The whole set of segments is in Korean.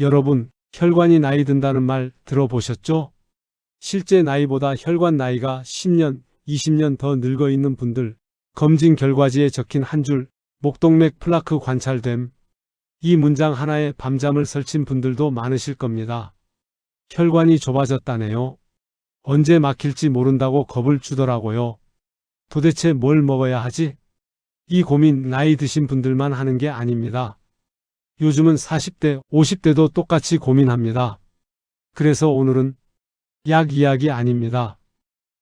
여러분, 혈관이 나이 든다는 말 들어보셨죠? 실제 나이보다 혈관 나이가 10년, 20년 더 늙어 있는 분들, 검진 결과지에 적힌 한 줄, 목동맥 플라크 관찰됨. 이 문장 하나에 밤잠을 설친 분들도 많으실 겁니다. 혈관이 좁아졌다네요. 언제 막힐지 모른다고 겁을 주더라고요. 도대체 뭘 먹어야 하지? 이 고민 나이 드신 분들만 하는 게 아닙니다. 요즘은 40대, 50대도 똑같이 고민합니다. 그래서 오늘은 약 이야기 아닙니다.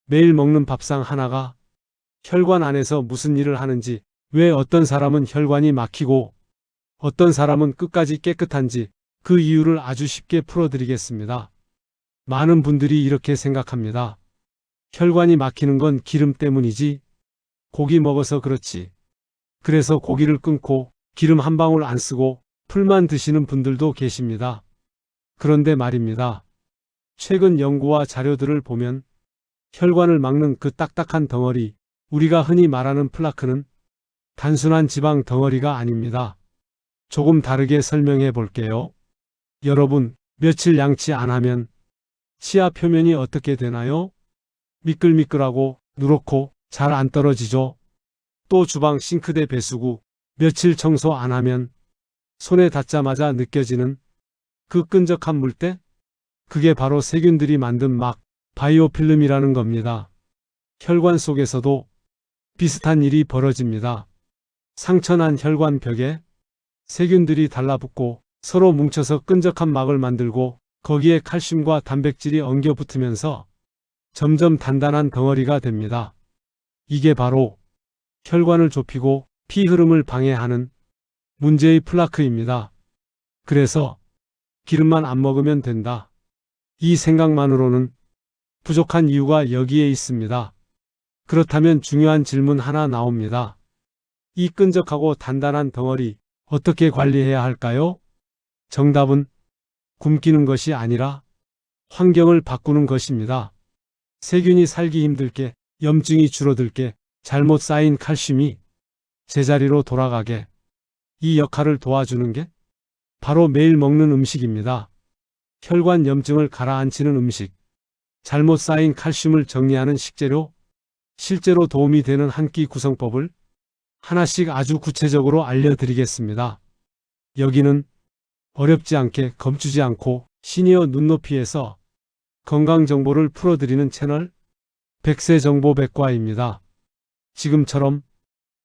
매일 먹는 밥상 하나가 혈관 안에서 무슨 일을 하는지, 왜 어떤 사람은 혈관이 막히고 어떤 사람은 끝까지 깨끗한지 그 이유를 아주 쉽게 풀어드리겠습니다. 많은 분들이 이렇게 생각합니다. 혈관이 막히는 건 기름 때문이지. 고기 먹어서 그렇지. 그래서 고기를 끊고 기름 한 방울 안 쓰고 풀만 드시는 분들도 계십니다. 그런데 말입니다. 최근 연구와 자료들을 보면 혈관을 막는 그 딱딱한 덩어리, 우리가 흔히 말하는 플라크는 단순한 지방 덩어리가 아닙니다. 조금 다르게 설명해 볼게요. 여러분, 며칠 양치 안 하면 치아 표면이 어떻게 되나요? 미끌미끌하고 누렇고 잘 안 떨어지죠. 또 주방 싱크대 배수구 며칠 청소 안 하면 손에 닿자마자 느껴지는 그 끈적한 물때? 그게 바로 세균들이 만든 막 바이오필름이라는 겁니다. 혈관 속에서도 비슷한 일이 벌어집니다. 상처난 혈관 벽에 세균들이 달라붙고 서로 뭉쳐서 끈적한 막을 만들고 거기에 칼슘과 단백질이 엉겨 붙으면서 점점 단단한 덩어리가 됩니다. 이게 바로 혈관을 좁히고 피 흐름을 방해하는 문제의 플라크입니다. 그래서 기름만 안 먹으면 된다. 이 생각만으로는 부족한 이유가 여기에 있습니다. 그렇다면 중요한 질문 하나 나옵니다. 이 끈적하고 단단한 덩어리 어떻게 관리해야 할까요? 정답은 굶기는 것이 아니라 환경을 바꾸는 것입니다. 세균이 살기 힘들게, 염증이 줄어들게, 잘못 쌓인 칼슘이 제자리로 돌아가게, 이 역할을 도와주는 게 바로 매일 먹는 음식입니다. 혈관 염증을 가라앉히는 음식, 잘못 쌓인 칼슘을 정리하는 식재료, 실제로 도움이 되는 한 끼 구성법을 하나씩 아주 구체적으로 알려드리겠습니다. 여기는 어렵지 않게 겁주지 않고 시니어 눈높이에서 건강정보를 풀어드리는 채널 백세정보백과입니다. 지금처럼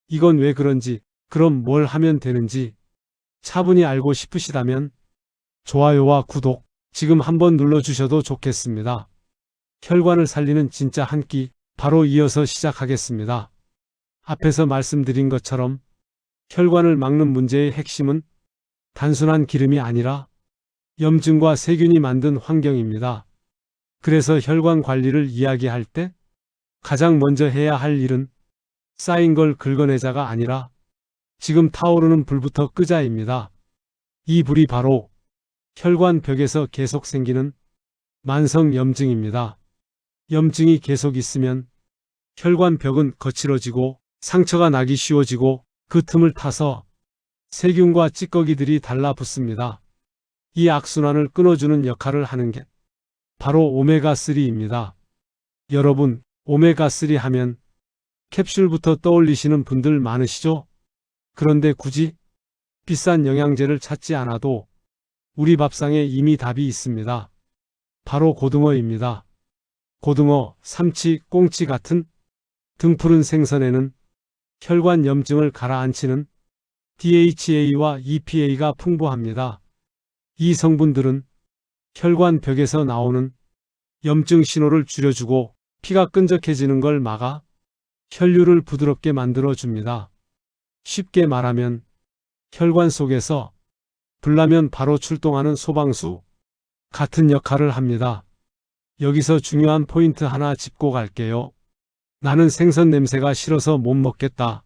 이건 왜 그런지, 그럼 뭘 하면 되는지 차분히 알고 싶으시다면 좋아요와 구독 지금 한번 눌러주셔도 좋겠습니다. 혈관을 살리는 진짜 한 끼 바로 이어서 시작하겠습니다. 앞에서 말씀드린 것처럼 혈관을 막는 문제의 핵심은 단순한 기름이 아니라 염증과 세균이 만든 환경입니다. 그래서 혈관 관리를 이야기할 때 가장 먼저 해야 할 일은 쌓인 걸 긁어내자가 아니라 지금 타오르는 불부터 끄자입니다. 이 불이 바로 혈관 벽에서 계속 생기는 만성 염증입니다. 염증이 계속 있으면 혈관 벽은 거칠어지고 상처가 나기 쉬워지고 그 틈을 타서 세균과 찌꺼기들이 달라붙습니다. 이 악순환을 끊어주는 역할을 하는 게 바로 오메가3입니다. 여러분, 오메가3 하면 캡슐부터 떠올리시는 분들 많으시죠? 그런데 굳이 비싼 영양제를 찾지 않아도 우리 밥상에 이미 답이 있습니다. 바로 고등어입니다. 고등어, 삼치, 꽁치 같은 등푸른 생선에는 혈관 염증을 가라앉히는 DHA와 EPA가 풍부합니다. 이 성분들은 혈관 벽에서 나오는 염증 신호를 줄여주고 피가 끈적해지는 걸 막아 혈류를 부드럽게 만들어줍니다. 쉽게 말하면 혈관 속에서 불나면 바로 출동하는 소방수 같은 역할을 합니다. 여기서 중요한 포인트 하나 짚고 갈게요. 나는 생선 냄새가 싫어서 못 먹겠다.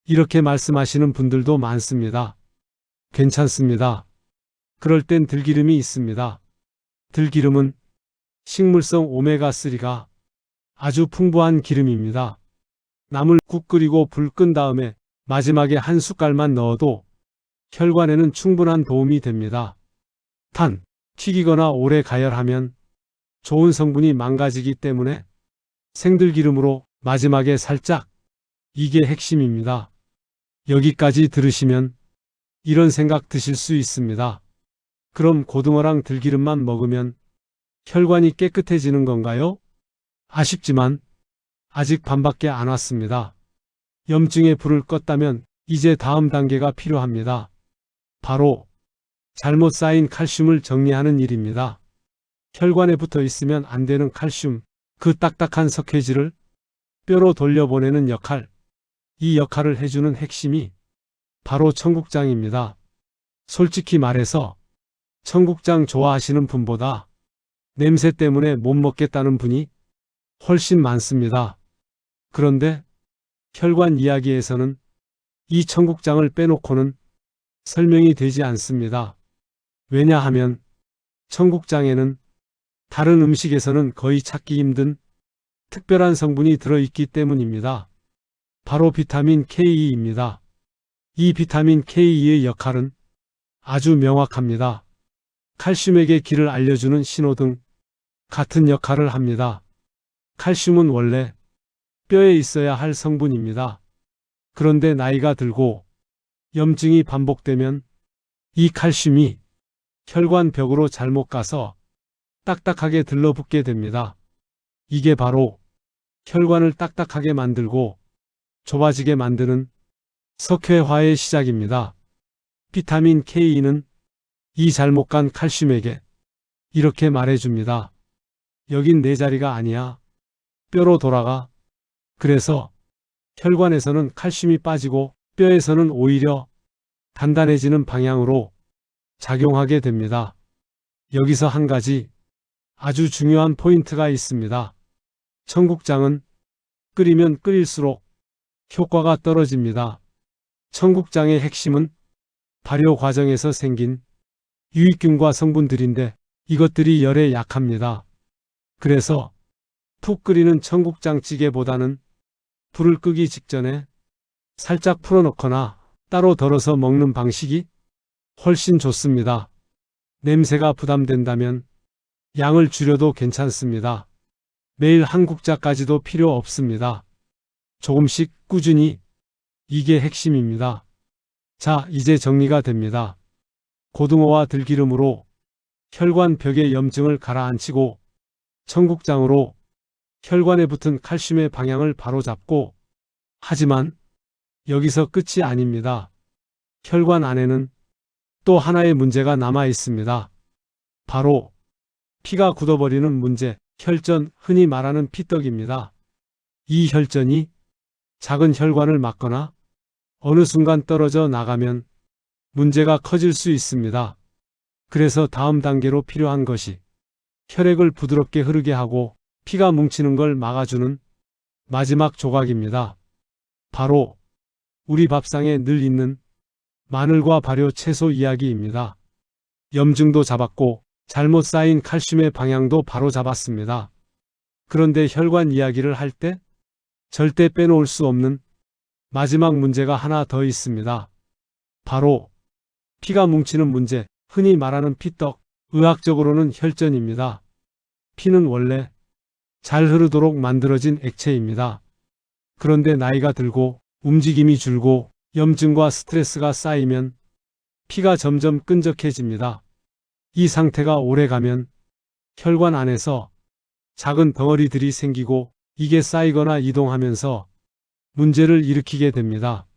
이렇게 말씀하시는 분들도 많습니다. 괜찮습니다. 그럴 땐 들기름이 있습니다. 들기름은 식물성 오메가3가 아주 풍부한 기름입니다. 나물 국 끓이고 불 끈 다음에 마지막에 한 숟갈만 넣어도 혈관에는 충분한 도움이 됩니다. 단, 튀기거나 오래 가열하면 좋은 성분이 망가지기 때문에 생들기름으로 마지막에 살짝, 이게 핵심입니다. 여기까지 들으시면 이런 생각 드실 수 있습니다. 그럼 고등어랑 들기름만 먹으면 혈관이 깨끗해지는 건가요? 아쉽지만 아직 반밖에 안 왔습니다. 염증의 불을 껐다면 이제 다음 단계가 필요합니다. 바로 잘못 쌓인 칼슘을 정리하는 일입니다. 혈관에 붙어 있으면 안 되는 칼슘, 그 딱딱한 석회질을 뼈로 돌려보내는 역할, 이 역할을 해주는 핵심이 바로 청국장입니다. 솔직히 말해서 청국장 좋아하시는 분보다 냄새 때문에 못 먹겠다는 분이 훨씬 많습니다. 그런데 혈관 이야기에서는 이 청국장을 빼놓고는 설명이 되지 않습니다. 왜냐하면 청국장에는 다른 음식에서는 거의 찾기 힘든 특별한 성분이 들어있기 때문입니다. 바로 비타민 K입니다. 이 비타민 K의 역할은 아주 명확합니다. 칼슘에게 길을 알려주는 신호등 같은 역할을 합니다. 칼슘은 원래 뼈에 있어야 할 성분입니다. 그런데 나이가 들고 염증이 반복되면 이 칼슘이 혈관 벽으로 잘못 가서 딱딱하게 들러붙게 됩니다. 이게 바로 혈관을 딱딱하게 만들고 좁아지게 만드는 석회화의 시작입니다. 비타민 K는 이 잘못 간 칼슘에게 이렇게 말해줍니다. 여긴 내 자리가 아니야. 뼈로 돌아가. 그래서 혈관에서는 칼슘이 빠지고 뼈에서는 오히려 단단해지는 방향으로 작용하게 됩니다. 여기서 한 가지 아주 중요한 포인트가 있습니다. 청국장은 끓이면 끓일수록 효과가 떨어집니다. 청국장의 핵심은 발효 과정에서 생긴 유익균과 성분들인데 이것들이 열에 약합니다. 그래서 푹 끓이는 청국장찌개보다는 불을 끄기 직전에 살짝 풀어놓거나 따로 덜어서 먹는 방식이 훨씬 좋습니다. 냄새가 부담된다면 양을 줄여도 괜찮습니다. 매일 한 국자까지도 필요 없습니다. 조금씩 꾸준히, 이게 핵심입니다. 자, 이제 정리가 됩니다. 고등어와 들기름으로 혈관 벽의 염증을 가라앉히고 청국장으로 혈관에 붙은 칼슘의 방향을 바로잡고, 하지만 여기서 끝이 아닙니다. 혈관 안에는 또 하나의 문제가 남아 있습니다. 바로 피가 굳어버리는 문제, 혈전, 흔히 말하는 피떡입니다. 이 혈전이 작은 혈관을 막거나 어느 순간 떨어져 나가면 문제가 커질 수 있습니다. 그래서 다음 단계로 필요한 것이 혈액을 부드럽게 흐르게 하고 피가 뭉치는 걸 막아주는 마지막 조각입니다. 바로 우리 밥상에 늘 있는 마늘과 발효 채소 이야기입니다. 염증도 잡았고 잘못 쌓인 칼슘의 방향도 바로 잡았습니다. 그런데 혈관 이야기를 할 때 절대 빼놓을 수 없는 마지막 문제가 하나 더 있습니다. 바로 피가 뭉치는 문제, 흔히 말하는 피떡, 의학적으로는 혈전입니다. 피는 원래 잘 흐르도록 만들어진 액체입니다. 그런데 나이가 들고 움직임이 줄고 염증과 스트레스가 쌓이면 피가 점점 끈적해집니다. 이 상태가 오래가면 혈관 안에서 작은 덩어리들이 생기고 이게 쌓이거나 이동하면서 문제를 일으키게 됩니다.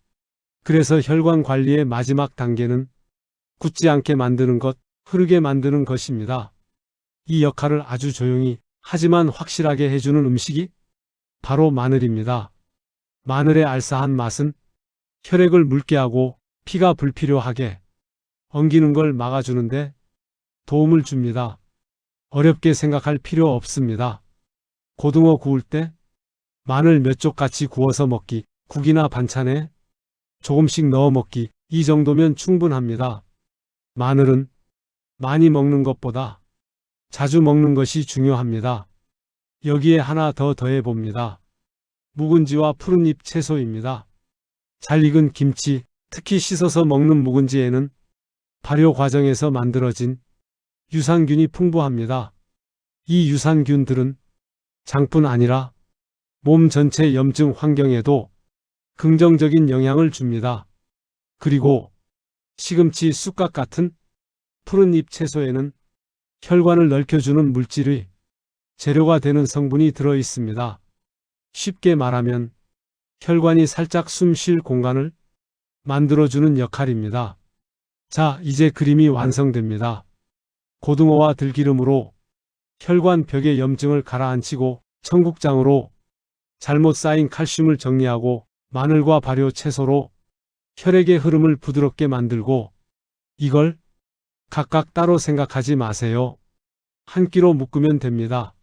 그래서 혈관 관리의 마지막 단계는 굳지 않게 만드는 것, 흐르게 만드는 것입니다. 이 역할을 아주 조용히 하지만 확실하게 해주는 음식이 바로 마늘입니다. 마늘의 알싸한 맛은 혈액을 묽게 하고 피가 불필요하게 엉기는 걸 막아주는데 도움을 줍니다. 어렵게 생각할 필요 없습니다. 고등어 구울 때 마늘 몇 쪽 같이 구워서 먹기, 국이나 반찬에 조금씩 넣어 먹기, 이 정도면 충분합니다. 마늘은 많이 먹는 것보다 자주 먹는 것이 중요합니다. 여기에 하나 더 더해봅니다. 묵은지와 푸른잎 채소입니다. 잘 익은 김치, 특히 씻어서 먹는 묵은지에는 발효 과정에서 만들어진 유산균이 풍부합니다. 이 유산균들은 장뿐 아니라 몸 전체 염증 환경에도 긍정적인 영향을 줍니다. 그리고 시금치, 쑥갓 같은 푸른 잎 채소에는 혈관을 넓혀주는 물질의 재료가 되는 성분이 들어 있습니다. 쉽게 말하면 혈관이 살짝 숨 쉴 공간을 만들어주는 역할입니다. 자, 이제 그림이 완성됩니다. 고등어와 들기름으로 혈관 벽의 염증을 가라앉히고 청국장으로 잘못 쌓인 칼슘을 정리하고 마늘과 발효 채소로 혈액의 흐름을 부드럽게 만들고 이걸 각각 따로 생각하지 마세요. 한 끼로 묶으면 됩니다.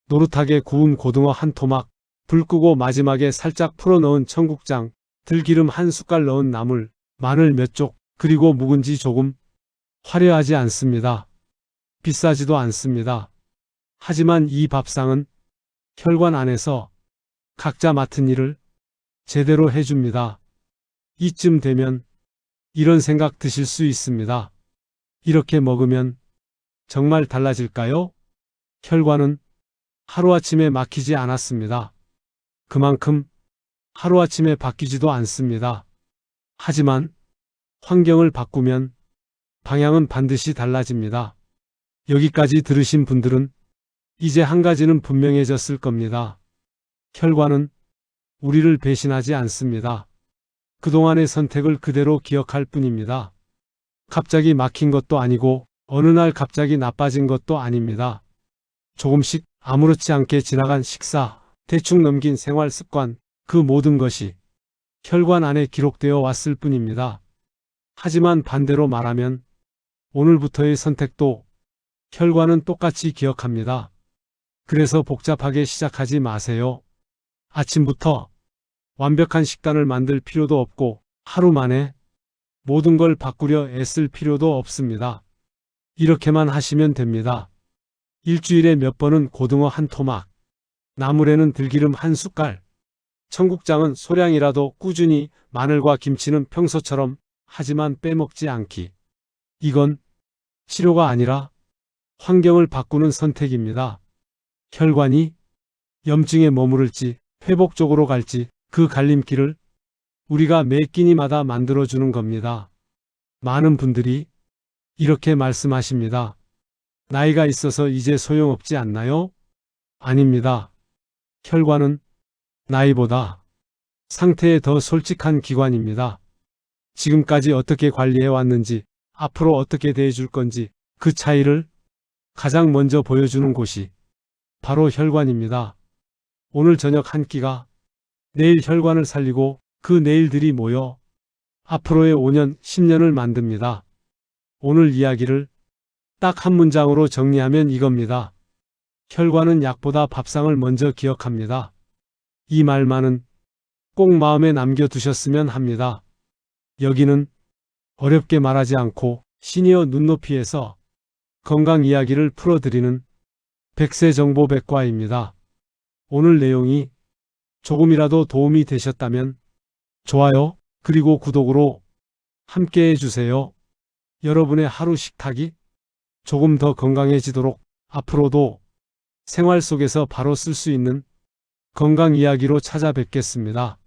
노릇하게 구운 고등어 한 토막, 불 끄고 마지막에 살짝 풀어 넣은 청국장, 들기름 한 숟갈 넣은 나물, 마늘 몇 쪽, 그리고 묵은지 조금. 화려하지 않습니다. 비싸지도 않습니다. 하지만 이 밥상은 혈관 안에서 각자 맡은 일을 제대로 해줍니다. 이쯤 되면 이런 생각 드실 수 있습니다. 이렇게 먹으면 정말 달라질까요? 혈관은 하루아침에 막히지 않았습니다. 그만큼 하루아침에 바뀌지도 않습니다. 하지만 환경을 바꾸면 방향은 반드시 달라집니다. 여기까지 들으신 분들은 이제 한 가지는 분명해졌을 겁니다. 혈관은 우리를 배신하지 않습니다. 그동안의 선택을 그대로 기억할 뿐입니다. 갑자기 막힌 것도 아니고 어느 날 갑자기 나빠진 것도 아닙니다. 조금씩 아무렇지 않게 지나간 식사, 대충 넘긴 생활 습관, 그 모든 것이 혈관 안에 기록되어 왔을 뿐입니다. 하지만 반대로 말하면 오늘부터의 선택도 혈관은 똑같이 기억합니다. 그래서 복잡하게 시작하지 마세요. 아침부터 완벽한 식단을 만들 필요도 없고 하루 만에 모든 걸 바꾸려 애쓸 필요도 없습니다. 이렇게만 하시면 됩니다. 일주일에 몇 번은 고등어 한 토막, 나물에는 들기름 한 숟갈, 청국장은 소량이라도 꾸준히, 마늘과 김치는 평소처럼 하지만 빼먹지 않기. 이건 치료가 아니라 환경을 바꾸는 선택입니다. 혈관이 염증에 머무를지 회복 쪽으로 갈지 그 갈림길을 우리가 매 끼니마다 만들어주는 겁니다. 많은 분들이 이렇게 말씀하십니다. 나이가 있어서 이제 소용없지 않나요? 아닙니다. 혈관은 나이보다 상태에 더 솔직한 기관입니다. 지금까지 어떻게 관리해 왔는지, 앞으로 어떻게 대해줄 건지 그 차이를 가장 먼저 보여주는 곳이 바로 혈관입니다. 오늘 저녁 한 끼가 내일 혈관을 살리고 그 내일들이 모여 앞으로의 5년, 10년을 만듭니다. 오늘 이야기를 딱 한 문장으로 정리하면 이겁니다. 혈관은 약보다 밥상을 먼저 기억합니다. 이 말만은 꼭 마음에 남겨두셨으면 합니다. 여기는 어렵게 말하지 않고 시니어 눈높이에서 건강 이야기를 풀어드리는 백세정보백과입니다. 오늘 내용이 조금이라도 도움이 되셨다면 좋아요, 그리고 구독으로 함께 해주세요. 여러분의 하루 식탁이 조금 더 건강해지도록 앞으로도 생활 속에서 바로 쓸 수 있는 건강 이야기로 찾아뵙겠습니다.